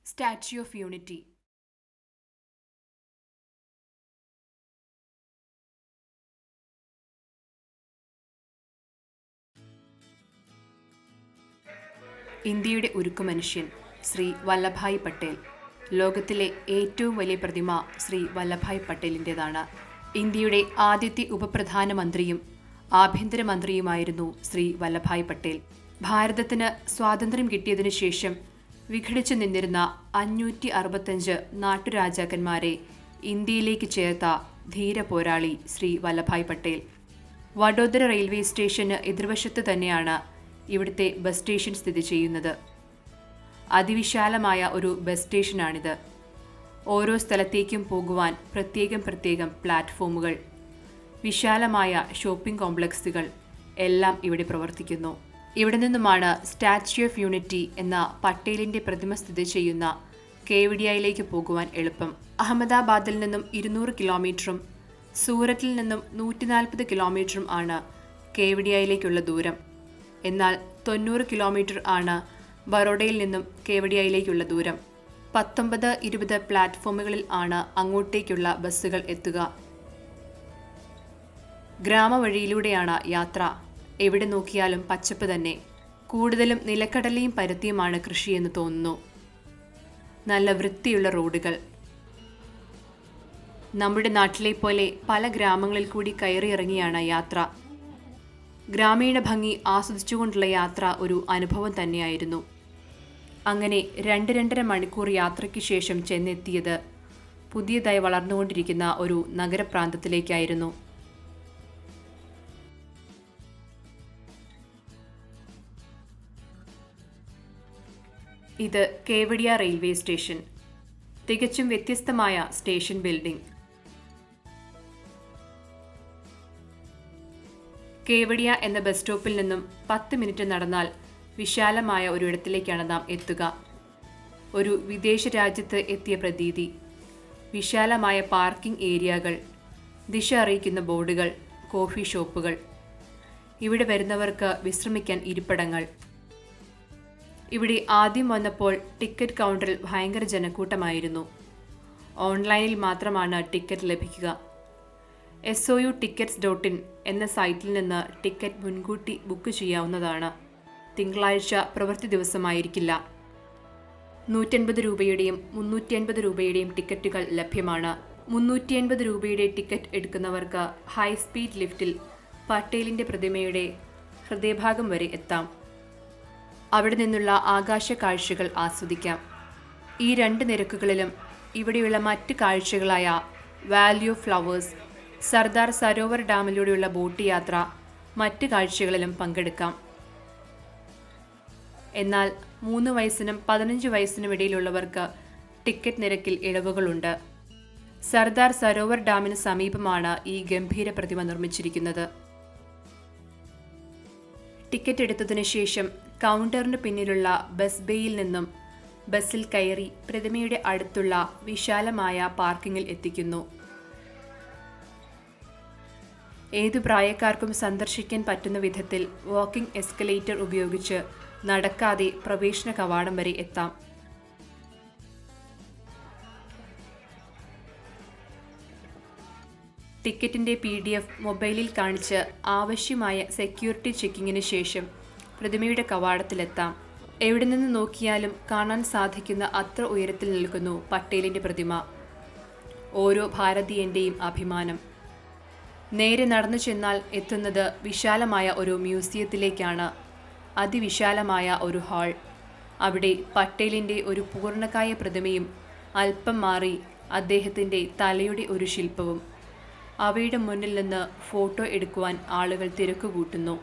Statue of unity. ഇന്ത്യയുടെ ഉരുക്കുമനുഷ്യൻ ശ്രീ വല്ലഭായ് പട്ടേൽ. ലോകത്തിലെ ഏറ്റവും വലിയ പ്രതിമ ശ്രീ വല്ലഭായ് പട്ടേലിൻ്റെതാണ്. ഇന്ത്യയുടെ ആദ്യത്തെ ഉപപ്രധാനമന്ത്രിയും ആഭ്യന്തരമന്ത്രിയുമായിരുന്നു ശ്രീ വല്ലഭായ് പട്ടേൽ. ഭാരതത്തിന് സ്വാതന്ത്ര്യം കിട്ടിയതിനു ശേഷം വിഘടിച്ചു നിന്നിരുന്ന 565 നാട്ടുരാജാക്കന്മാരെ ഇന്ത്യയിലേക്ക് ചേർത്ത ധീര പോരാളി ശ്രീ വല്ലഭായ് പട്ടേൽ. വഡോദര റെയിൽവേ സ്റ്റേഷന് എതിർവശത്ത് തന്നെയാണ് ഇവിടുത്തെ ബസ് സ്റ്റേഷൻ സ്ഥിതി ചെയ്യുന്നത്. അതിവിശാലമായ ഒരു ബസ് സ്റ്റേഷനാണിത്. ഓരോ സ്ഥലത്തേക്കും പോകുവാൻ പ്രത്യേകം പ്ലാറ്റ്ഫോമുകൾ, വിശാലമായ ഷോപ്പിംഗ് കോംപ്ലക്സുകൾ എല്ലാം ഇവിടെ പ്രവർത്തിക്കുന്നു. ഇവിടെ നിന്നുമാണ് സ്റ്റാച്യു ഓഫ് യൂണിറ്റി എന്ന പട്ടേലിൻ്റെ പ്രതിമ സ്ഥിതി ചെയ്യുന്ന കേവഡിയയിലേക്ക് പോകുവാൻ എളുപ്പം. അഹമ്മദാബാദിൽ നിന്നും 200 കിലോമീറ്ററും സൂറത്തിൽ നിന്നും 140 കിലോമീറ്ററും ആണ് കേവഡിയയിലേക്കുള്ള ദൂരം. എന്നാൽ 90 കിലോമീറ്റർ ആണ് ബറോഡയിൽ നിന്നും കേവഡിയയിലേക്കുള്ള ദൂരം. 19-20 പ്ലാറ്റ്ഫോമുകളിൽ ആണ് അങ്ങോട്ടേക്കുള്ള ബസ്സുകൾ എത്തുക. ഗ്രാമവഴിയിലൂടെയാണ് യാത്ര. എവിടെ നോക്കിയാലും പച്ചപ്പ് തന്നെ. കൂടുതലും നിലക്കടലയും പരുത്തിയുമാണ് കൃഷിയെന്ന് തോന്നുന്നു. നല്ല വൃത്തിയുള്ള റോഡുകൾ. നമ്മുടെ നാട്ടിലെ പോലെ പല ഗ്രാമങ്ങളിൽ കൂടി കയറിയിറങ്ങിയാണ് യാത്ര. ഗ്രാമീണ ഭംഗി ആസ്വദിച്ചുകൊണ്ടുള്ള യാത്ര ഒരു അനുഭവം തന്നെയായിരുന്നു. അങ്ങനെ 2-2.5 മണിക്കൂർ യാത്രയ്ക്ക് ശേഷം ചെന്നെത്തിയത് പുതിയതായി വളർന്നുകൊണ്ടിരിക്കുന്ന ഒരു നഗരപ്രാന്തത്തിലേക്കായിരുന്നു. ഇത് കേവഡിയ റെയിൽവേ സ്റ്റേഷൻ. തികച്ചും വ്യത്യസ്തമായ സ്റ്റേഷൻ ബിൽഡിംഗ്. കേവഡിയ എന്ന ബസ് സ്റ്റോപ്പിൽ നിന്നും 10 മിനിറ്റ് നടന്നാൽ വിശാലമായ ഒരിടത്തിലേക്കാണ് നാം എത്തുക. ഒരു വിദേശ രാജ്യത്ത് എത്തിയ പ്രതീതി. വിശാലമായ പാർക്കിംഗ് ഏരിയകൾ, ദിശ അറിയിക്കുന്ന ബോർഡുകൾ, കോഫി ഷോപ്പുകൾ, ഇവിടെ വരുന്നവർക്ക് വിശ്രമിക്കാൻ ഇരിപ്പിടങ്ങൾ. ഇവിടെ ആദ്യം വന്നപ്പോൾ ടിക്കറ്റ് കൗണ്ടറിൽ ഭയങ്കര ജനക്കൂട്ടമായിരുന്നു. ഓൺലൈനിൽ മാത്രമാണ് ടിക്കറ്റ് ലഭിക്കുക. SOUtickets.in എന്ന സൈറ്റിൽ നിന്ന് ടിക്കറ്റ് മുൻകൂട്ടി ബുക്ക് ചെയ്യാവുന്നതാണ്. തിങ്കളാഴ്ച പ്രവൃത്തി ദിവസമായിരിക്കില്ല. 150 രൂപയുടെയും 350 രൂപയുടെയും ടിക്കറ്റുകൾ ലഭ്യമാണ്. 350 രൂപയുടെ ടിക്കറ്റ് എടുക്കുന്നവർക്ക് ഹൈസ്പീഡ് ലിഫ്റ്റിൽ പട്ടേലിൻ്റെ പ്രതിമയുടെ ഹൃദയഭാഗം വരെ എത്താം. അവിടെ നിന്നുള്ള ആകാശ കാഴ്ചകൾ ആസ്വദിക്കാം. ഈ 2 നിരക്കുകളിലും ഇവിടെയുള്ള മറ്റ് കാഴ്ചകളായ valley of flowers, Sardar Sarovar ഡാമിലൂടെയുള്ള ബോട്ട് യാത്ര, മറ്റ് കാഴ്ചകളിലും പങ്കെടുക്കാം. എന്നാൽ 3 വയസ്സിനും 15 വയസ്സിനും ഇടയിലുള്ളവർക്ക് ടിക്കറ്റ് നിരക്കിൽ ഇളവുകളുണ്ട്. സർദാർ സരോവർ ഡാമിന് സമീപമാണ് ഈ ഗംഭീര പ്രതിമ നിർമ്മിച്ചിരിക്കുന്നത്. ടിക്കറ്റ് എടുത്തതിനു ശേഷം കൗണ്ടറിന് പിന്നിലുള്ള ബസ് ബേയിൽ നിന്നും ബസ്സിൽ കയറി പ്രതിമയുടെ അടുത്തുള്ള വിശാലമായ പാർക്കിങ്ങിൽ എത്തിക്കുന്നു. ഏതു പ്രായക്കാർക്കും സന്ദർശിക്കാൻ പറ്റുന്ന വിധത്തിൽ വാക്കിംഗ് എസ്കലേറ്റർ ഉപയോഗിച്ച് നടക്കാതെ പ്രവേശന കവാടം വരെ എത്താം. ടിക്കറ്റിൻ്റെ PDF മൊബൈലിൽ കാണിച്ച് ആവശ്യമായ സെക്യൂരിറ്റി ചെക്കിങ്ങിന് ശേഷം പ്രതിമയുടെ കവാടത്തിലെത്താം. എവിടെ നിന്ന് നോക്കിയാലും കാണാൻ സാധിക്കുന്ന അത്ര ഉയരത്തിൽ നിൽക്കുന്നു പട്ടേലിൻ്റെ പ്രതിമ. ഓരോ ഭാരതീയൻ്റെയും അഭിമാനം. നേരെ നടന്നു ചെന്നാൽ എത്തുന്നത് വിശാലമായ ഒരു മ്യൂസിയത്തിലേക്കാണ്. അതിവിശാലമായ ഒരു ഹാൾ. അവിടെ പട്ടേലിൻ്റെ ഒരു പൂർണ്ണകായ പ്രതിമയും അല്പം മാറി അദ്ദേഹത്തിൻ്റെ തലയുടെ ഒരു ശില്പവും. അവയുടെ മുന്നിൽ നിന്ന് ഫോട്ടോ എടുക്കുവാൻ ആളുകൾ തിരക്കുകൂട്ടുന്നു.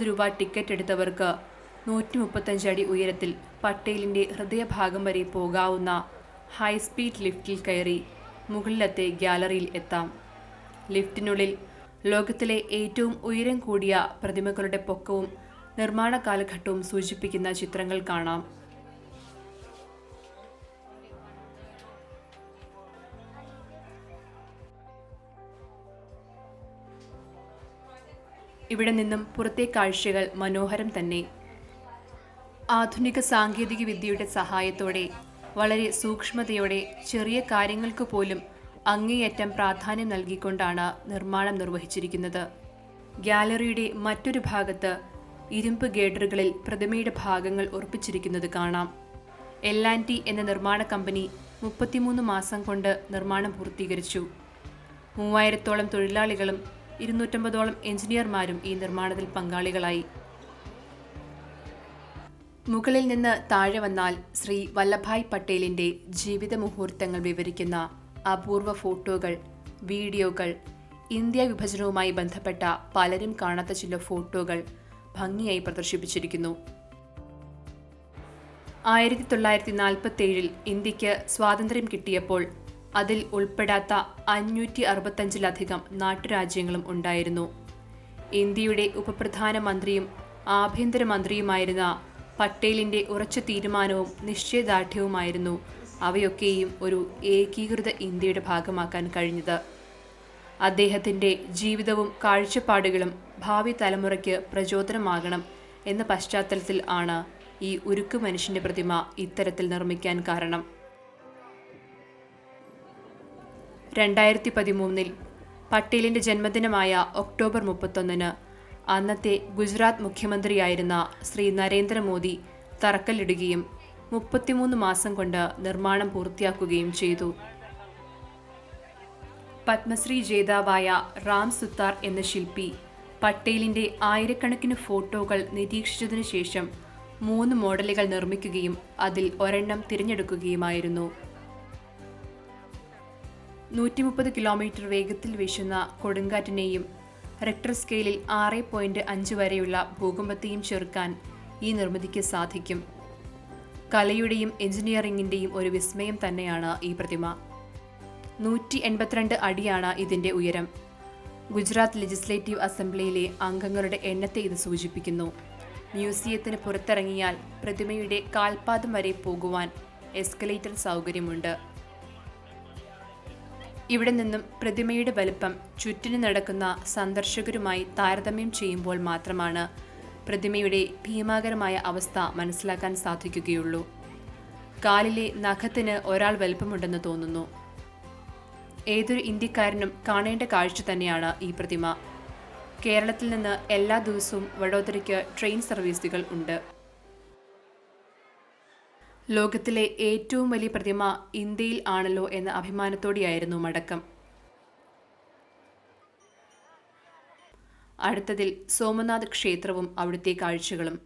രൂപ ടിക്കറ്റ് എടുത്തവർക്ക് 135 അടി ഉയരത്തിൽ പട്ടേലിൻ്റെ ഹൃദയഭാഗം വരെ പോകാവുന്ന ഹൈസ്പീഡ് ലിഫ്റ്റിൽ കയറി മുകളിലത്തെ ഗ്യാലറിയിൽ എത്താം. ലിഫ്റ്റിനുള്ളിൽ ലോകത്തിലെ ഏറ്റവും ഉയരം കൂടിയ പ്രതിമകളുടെ പൊക്കവും നിർമ്മാണ കാലഘട്ടവും സൂചിപ്പിക്കുന്ന ചിത്രങ്ങൾ കാണാം. ഇവിടെ നിന്നും പുറത്തെ കാഴ്ചകൾ മനോഹരം തന്നെ. ആധുനിക സാങ്കേതിക വിദ്യയുടെ സഹായത്തോടെ വളരെ സൂക്ഷ്മതയോടെ ചെറിയ കാര്യങ്ങൾക്ക് പോലും അങ്ങേയറ്റം പ്രാധാന്യം നൽകിക്കൊണ്ടാണ് നിർമ്മാണം നിർവഹിച്ചിരിക്കുന്നത്. ഗാലറിയുടെ മറ്റൊരു ഭാഗത്ത് ഇരുമ്പ് ഗേഡറുകളിൽ പ്രതിമയുടെ ഭാഗങ്ങൾ ഉറപ്പിച്ചിരിക്കുന്നത് കാണാം. L&T എന്ന നിർമ്മാണ കമ്പനി 33 മാസം കൊണ്ട് നിർമ്മാണം പൂർത്തീകരിച്ചു. 3000-ഓളം തൊഴിലാളികളും 250-ഓളം എഞ്ചിനീയർമാരും ഈ നിർമ്മാണത്തിൽ പങ്കാളികളായി. മുകളിൽ നിന്ന് താഴെ വന്നാൽ ശ്രീ വല്ലഭായ് പട്ടേലിന്റെ ജീവിത മുഹൂർത്തങ്ങൾ വിവരിക്കുന്ന അപൂർവ ഫോട്ടോകൾ, വീഡിയോകൾ, ഇന്ത്യ വിഭജനവുമായി ബന്ധപ്പെട്ട പലരും കാണാത്ത ചില ഫോട്ടോകൾ ഭംഗിയായി പ്രദർശിപ്പിച്ചിരിക്കുന്നു. 1947 ഇന്ത്യക്ക് സ്വാതന്ത്ര്യം കിട്ടിയപ്പോൾ അതിൽ ഉൾപ്പെടാത്ത 565-ലധികം നാട്ടുരാജ്യങ്ങളും ഉണ്ടായിരുന്നു. ഇന്ത്യയുടെ ഉപപ്രധാനമന്ത്രിയും ആഭ്യന്തരമന്ത്രിയുമായിരുന്ന പട്ടേലിന്റെ ഉറച്ച തീരുമാനവും നിശ്ചയദാർഢ്യവുമായിരുന്നു അവയൊക്കെയും ഒരു ഏകീകൃത ഇന്ത്യയുടെ ഭാഗമാക്കാൻ കഴിഞ്ഞത്. അദ്ദേഹത്തിന്റെ ജീവിതവും കാഴ്ചപ്പാടുകളും ഭാവി തലമുറയ്ക്ക് പ്രചോദനമാകണം എന്ന പശ്ചാത്തലത്തിൽ ആണ് ഈ ഉരുക്കു മനുഷ്യന്റെ പ്രതിമ ഇത്തരത്തിൽ നിർമ്മിക്കാൻ കാരണം. 2013 പട്ടേലിന്റെ ജന്മദിനമായ ഒക്ടോബർ 31 അന്നത്തെ ഗുജറാത്ത് മുഖ്യമന്ത്രിയായിരുന്ന ശ്രീ നരേന്ദ്രമോദി തറക്കല്ലിടുകയും 33 മാസം കൊണ്ട് നിർമ്മാണം പൂർത്തിയാക്കുകയും ചെയ്തു. പത്മശ്രീ ജേതാവായ റാം സുത്താർ എന്ന ശില്പി പട്ടേലിന്റെ ആയിരക്കണക്കിന് ഫോട്ടോകൾ നിരീക്ഷിച്ചതിനു ശേഷം 3 മോഡലുകൾ നിർമ്മിക്കുകയും അതിൽ ഒരെണ്ണം തിരഞ്ഞെടുക്കുകയുമായിരുന്നു. 130 കിലോമീറ്റർ വേഗത്തിൽ വീശുന്ന കൊടുങ്കാറ്റിനെയും റിക്ടർ സ്കെയിലിൽ 6.5 വരെയുള്ള ഭൂകമ്പത്തെയും ചെറുക്കാൻ ഈ നിർമ്മിതിക്ക് സാധിക്കും. കലയുടെയും എഞ്ചിനീയറിംഗിന്റെയും ഒരു വിസ്മയം തന്നെയാണ് ഈ പ്രതിമ. 182 അടിയാണ് ഇതിന്റെ ഉയരം. ഗുജറാത്ത് ലെജിസ്ലേറ്റീവ് അസംബ്ലിയിലെ അംഗങ്ങളുടെ എണ്ണത്തെ ഇത് സൂചിപ്പിക്കുന്നു. മ്യൂസിയത്തിന് പുറത്തിറങ്ങിയാൽ പ്രതിമയുടെ കാൽപാദം വരെ പോകുവാൻ എസ്കലേറ്റർ സൗകര്യമുണ്ട്. ഇവിടെ നിന്നും പ്രതിമയുടെ വലുപ്പം ചുറ്റിനു നടക്കുന്ന സന്ദർശകരുമായി താരതമ്യം ചെയ്യുമ്പോൾ മാത്രമാണ് പ്രതിമയുടെ ഭീമാകരമായ അവസ്ഥ മനസ്സിലാക്കാൻ സാധിക്കുകയുള്ളൂ. കാലിലെ നഖത്തിന് ഒരാൾ വലുപ്പമുണ്ടെന്ന് തോന്നുന്നു. ഏതൊരു ഇന്ത്യക്കാരനും കാണേണ്ട കാഴ്ച തന്നെയാണ് ഈ പ്രതിമ. കേരളത്തിൽ നിന്ന് എല്ലാ ദിവസവും വഡോദരയ്ക്ക് ട്രെയിൻ സർവീസുകൾ ഉണ്ട്. ലോകത്തിലെ ഏറ്റവും വലിയ പ്രതിമ ഇന്ത്യയിൽ ആണല്ലോ എന്ന അഭിമാനത്തോടെയായിരുന്നു മടക്കം. അടുത്തതിൽ സോമനാഥ് ക്ഷേത്രവും അവിടുത്തെ കാഴ്ചകളും.